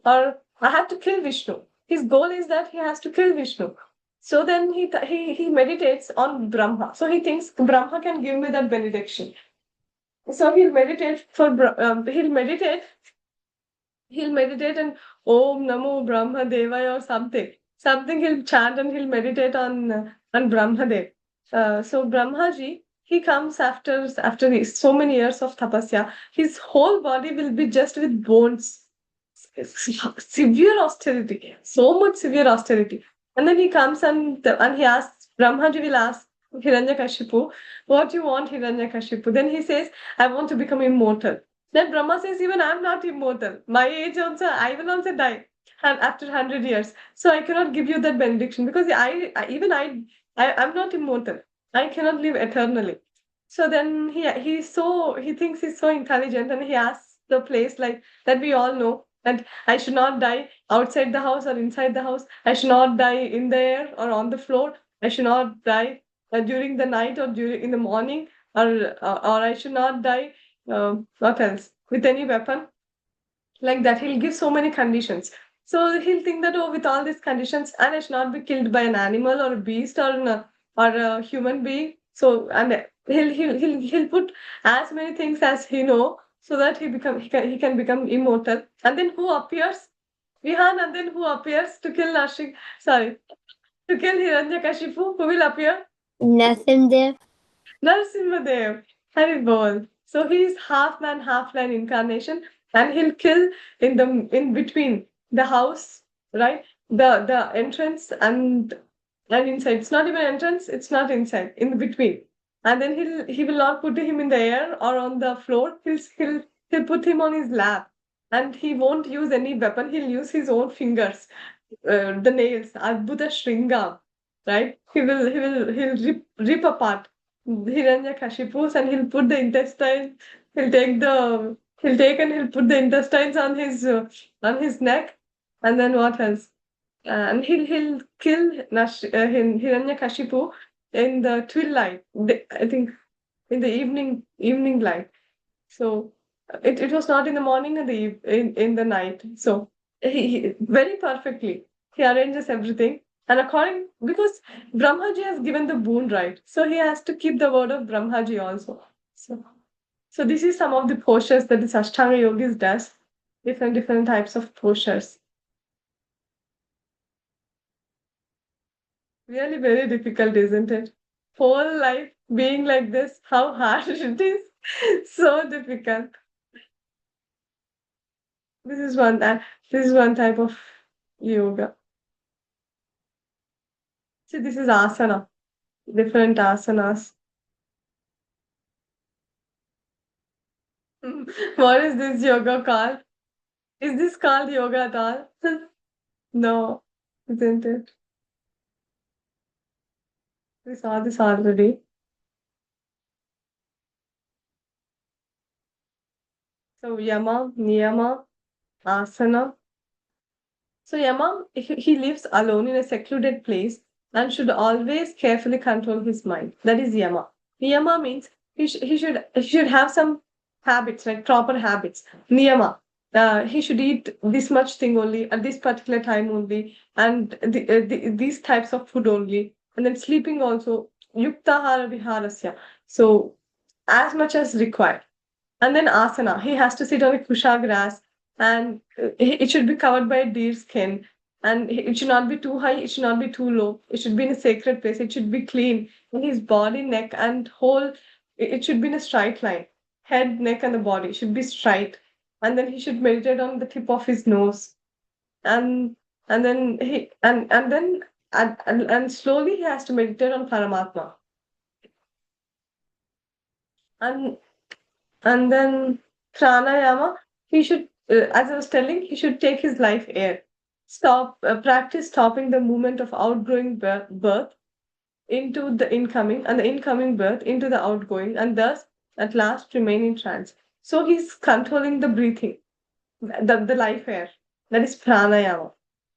or I have to kill Vishnu. His goal is that he has to kill Vishnu. So then he meditates on Brahma. So he thinks Brahma can give me that benediction. So he'll meditate and Om Namo Brahma Devaya or something. Something he'll chant and he'll meditate on Brahma Dev. So Brahmaji, he comes after so many years of tapasya. His whole body will be just with bones, severe austerity, so much severe austerity. And then he comes and he asks, Brahmaji will ask Hiranyakashipu, what you want, Hiranyakashipu? Then he says, I want to become immortal. Then Brahma says, even I'm not immortal. My age also, I will also die and after 100 years. So I cannot give you that benediction because I'm not immortal. I cannot live eternally. So then he thinks he's so intelligent and he asks the place like that we all know that I should not die outside the house or inside the house. I should not die in the air or on the floor. I should not die during the night or during in the morning, or I should not die. What else? With any weapon like that. He'll give so many conditions. So he'll think that with all these conditions, and I should not be killed by an animal or a beast or a human being. So and he'll put as many things as he know so that he can become immortal. And then who appears? Vihan, and then who appears to kill Nashik? Sorry, to kill Hiranyakashipu? Who will appear? Nasimdev. Narasimhadev. Haribol. So he is half man, half lion incarnation, and he'll kill in between the house, right? The entrance and inside. It's not even entrance. It's not inside. In between, and then he will not put him in the air or on the floor. He'll put him on his lap. and he won't use any weapon. He'll use his own fingers, the nails, Adbhuta Shringam, right? He'll rip apart Hiranyakashipus, and he'll put the intestine. He'll put the intestines on his neck, and then what else? And he'll kill Hiranyakashipu in the twilight. I think in the evening light. So it was not in the morning and in the night. So he very perfectly he arranges everything. And because Brahmaji has given the boon, right? So he has to keep the word of Brahmaji also. So this is some of the postures that this Ashtanga Yogis does. Different types of postures. Really very difficult, isn't it? Whole life being like this, how hard it is. So difficult. This is one type of yoga. See, this is asana, different asanas. What is this yoga called? Is this called yoga at all? No, isn't it? We saw this already. So yama, niyama, asana. So yama, he lives alone in a secluded place and should always carefully control his mind. That is yama. Niyama means he should have some habits, like proper habits. Niyama. He should eat this much thing only at this particular time only, and these types of food only, and then sleeping also. Yuktahara viharasya. So as much as required. And then asana. He has to sit on a kusha grass, and it should be covered by a deer skin. And it should not be too high, it should not be too low. It should be in a sacred place. It should be clean. And his body, neck, and whole, it should be in a straight line. Head, neck, and the body should be straight. And then he should meditate on the tip of his nose. And and then he and then and slowly he has to meditate on Paramatma. And And then pranayama, as I was telling, he should take his life air. Practice stopping the movement of outgoing birth into the incoming and the incoming birth into the outgoing, and thus at last remain in trance. So he's controlling the breathing, the life air. That is pranayama.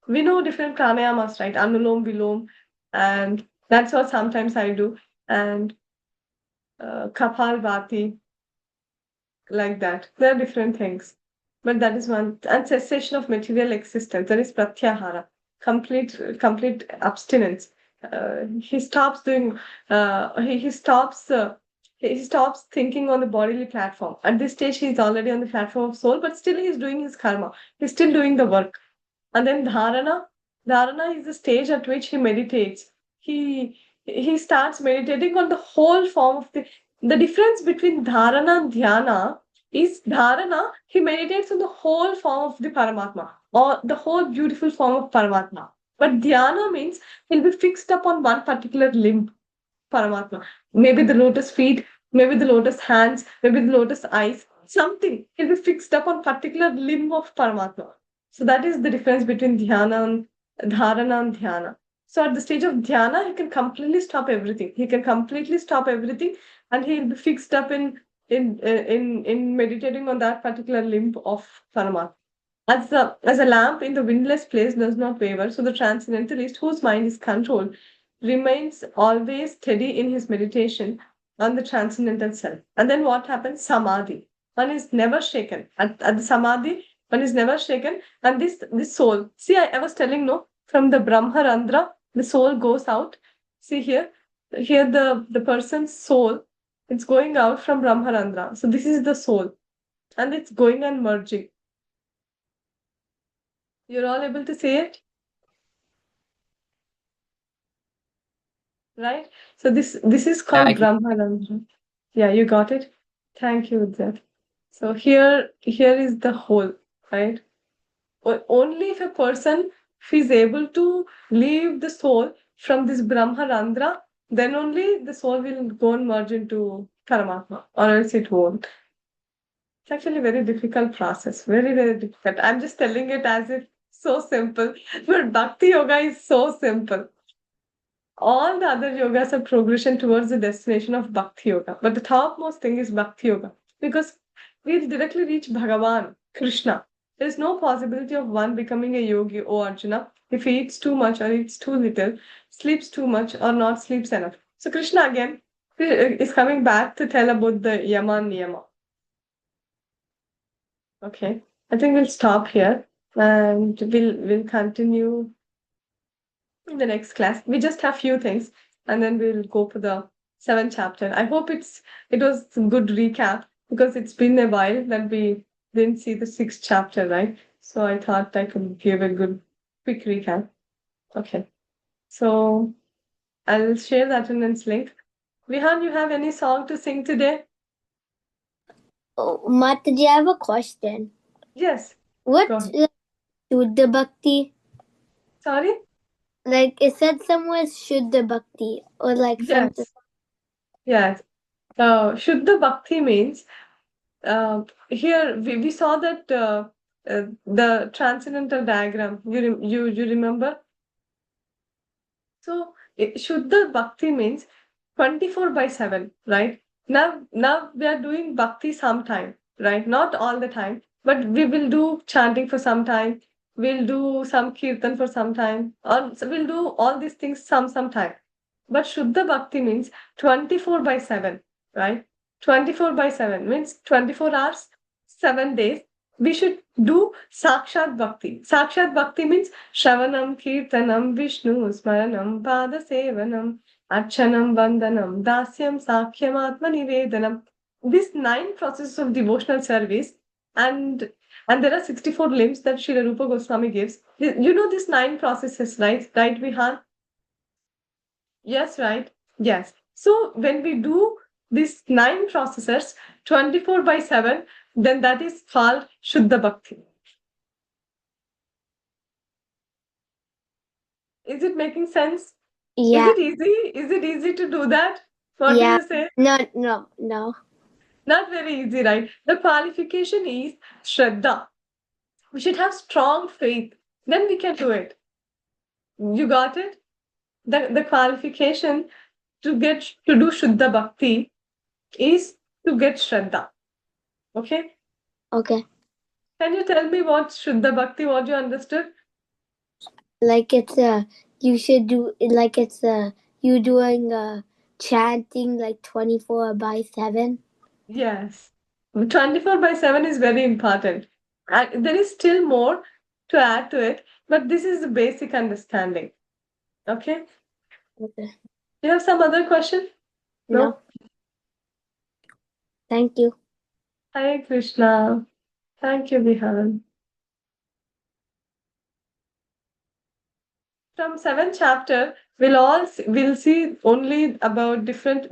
We know different pranayamas, right? Anulom, Vilom, and that's what sometimes I do. And Kapal Bhati, like that. There are different things. But that is one. And cessation of material existence. That is pratyahara. Complete abstinence. He stops doing. He stops. He stops thinking on the bodily platform. At this stage, he's already on the platform of soul, but still he's doing his karma. He's still doing the work. And then dharana. Dharana is the stage at which he meditates. He starts meditating on the whole form of the difference between dharana and dhyana is dharana, he meditates on the whole form of the Paramatma or the whole beautiful form of Paramatma. But dhyana means he'll be fixed upon one particular limb, Paramatma. Maybe the lotus feet, maybe the lotus hands, maybe the lotus eyes, something. He'll be fixed upon particular limb of Paramatma. So that is the difference between dhyana and dharana and dhyana. So at the stage of dhyana, he can completely stop everything. He can completely stop everything, and he'll be fixed up in meditating on that particular limb of Paramatma. As a lamp in the windless place does not waver, so the transcendentalist whose mind is controlled remains always steady in his meditation on the transcendental self. And then what happens? Samadhi. One is never shaken. At the Samadhi, one is never shaken. And this soul, see, I was telling, no, from the Brahmarandra, the soul goes out. See here the person's soul, it's going out from Brahmarandra. So this is the soul. And it's going and merging. You're all able to see it? Right? So this is Yeah, called Brahmarandra. Yeah, you got it? Thank you, Udzat. So here is the whole, right? Only if a person is able to leave the soul from this Brahmarandra, then only the soul will go and merge into Paramatma, or else it won't. actually a very difficult process. Very, very difficult. I'm just telling it as if so simple. But Bhakti Yoga is so simple. All the other yogas are progression towards the destination of Bhakti Yoga. But the topmost thing is Bhakti Yoga. Because we'll directly reach Bhagavan, Krishna. There is no possibility of one becoming a yogi, O Arjuna, if he eats too much or eats too little, sleeps too much or not sleeps enough. So Krishna again is coming back to tell about the Yama Niyama. Okay, I think we'll stop here and we'll continue in the next class. We just have few things and then we'll go for the 7th chapter. I hope it was a good recap because it's been a while that we didn't see the 6th chapter, right? So I thought I could give a good quick recap. Okay. So I'll share the attendance link. Vihan, you have any song to sing today? Oh, Mataji, I have a question. Yes. What Go ahead. is Shuddha Bhakti? Sorry? Like it said somewhere Shuddha Bhakti or like something. Yes. Shuddha Bhakti means here we saw that the transcendental diagram. You remember? So Shuddha Bhakti means 24/7, right? Now we are doing Bhakti sometime, right? Not all the time, but we will do chanting for some time. We'll do some kirtan for some time, or so we'll do all these things some time. But Shuddha Bhakti means 24/7, right? 24/7 means 24 hours, 7 days. We should do Sakshat Bhakti. Sakshat Bhakti means Shravanam, Kirtanam, Vishnu, Smaranam, Pada Sevanam, Archanam, Vandanam, Dasyam, Sakhyam, Atma Nivedanam. These 9 processes of devotional service, and there are 64 limbs that Srila Rupa Goswami gives. You know these 9 processes, right? Right, Vihan? Yes, right? Yes. So when we do these 9 processes 24/7, then that is called Shuddha Bhakti. Is it making sense? Yeah. Is it easy? Is it easy to do that? What Yeah. do you say? No. Not very easy, right? The qualification is Shraddha. We should have strong faith. Then we can do it. You got it? The qualification to do Shuddha Bhakti is to get Shraddha. Okay? Okay. Can you tell me what Shuddha Bhakti, what you understood? Like it's you should do like it's you doing chanting like 24/7. Yes. 24/7 is very important. And there is still more to add to it, but this is the basic understanding. Okay? Okay. You have some other question? No. Thank you. Hare Krishna. Thank you, Vihan. From 7th chapter, we'll see only about different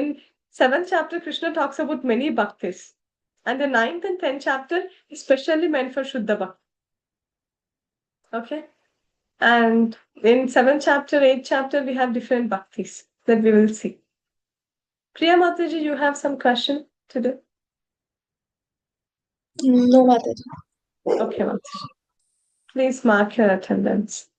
in 7th chapter, Krishna talks about many bhaktis. And the 9th and 10th chapter is specially meant for Shuddha Bhakti. Okay? And in 7th chapter, 8th chapter, we have different bhaktis that we will see. Priya Mataji, you have some question today? No, Mataji. Okay, Mataji. Please mark your attendance.